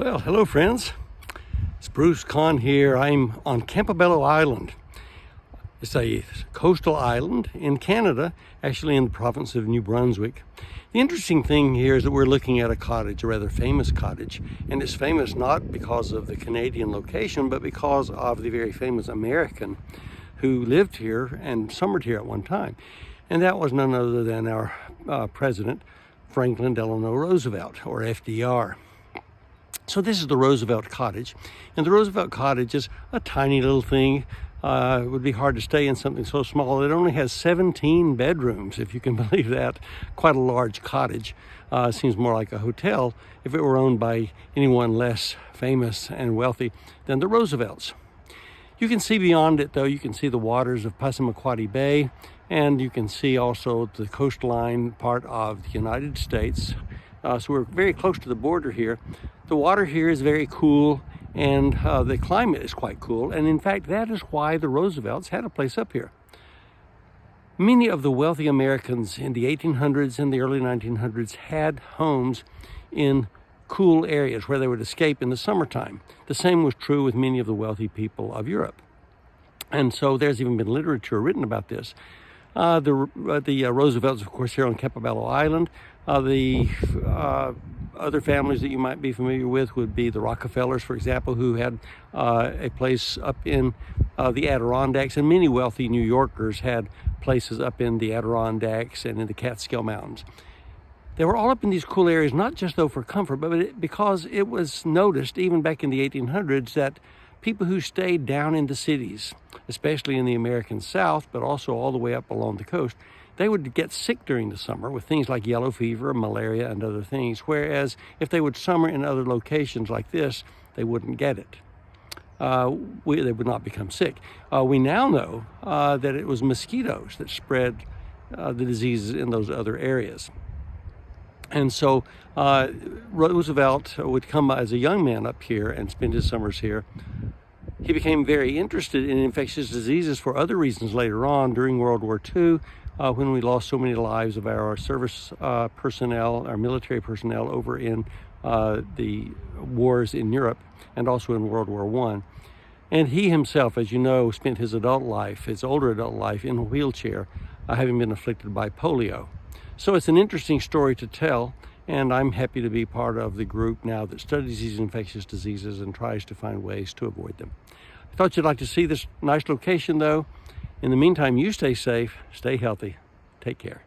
Well, hello friends. It's Bruce Conn here. I'm on Campobello Island. It's a coastal island in Canada, actually in the province of New Brunswick. The interesting thing here is that we're looking at a cottage, a rather famous cottage, and it's famous not because of the Canadian location, but because of the very famous American who lived here and summered here at one time. And that was none other than our President, Franklin Delano Roosevelt, or FDR. So this is the Roosevelt Cottage, and the Roosevelt Cottage is a tiny little thing. It would be hard to stay in something so small. It only has 17 bedrooms, if you can believe that. Quite a large cottage. Seems more like a hotel if it were owned by anyone less famous and wealthy than the Roosevelts. You can see beyond it, though. You can see the waters of Passamaquoddy Bay, and you can see also the coastline part of the United States. So we're very close to the border here. The water here is very cool, and the climate is quite cool. And in fact, that is why the Roosevelts had a place up here. Many of the wealthy Americans in the 1800s and the early 1900s had homes in cool areas where they would escape in the summertime. The same was true with many of the wealthy people of Europe. And so there's even been literature written about this. The Roosevelts, of course, here on Campobello Island. Other families that you might be familiar with would be the Rockefellers, for example, who had a place up in the Adirondacks, and many wealthy New Yorkers had places up in the Adirondacks and in the Catskill Mountains. They were all up in these cool areas, not just though for comfort, but because it was noticed even back in the 1800s that people who stayed down in the cities, especially in the American South, but also all the way up along the coast, they would get sick during the summer with things like yellow fever, malaria, and other things, whereas if they would summer in other locations like this, they wouldn't get it. They would not become sick. We now know that it was mosquitoes that spread the diseases in those other areas. And so Roosevelt would come as a young man up here and spend his summers here. He became very interested in infectious diseases for other reasons later on during World War II, when we lost so many lives of our service personnel, our military personnel over in the wars in Europe and also in World War I. And he himself, as you know, spent his adult life, his older adult life, in a wheelchair, having been afflicted by polio. So it's an interesting story to tell, and I'm happy to be part of the group now that studies these infectious diseases and tries to find ways to avoid them. I thought you'd like to see this nice location, though. In the meantime, you stay safe, stay healthy, take care.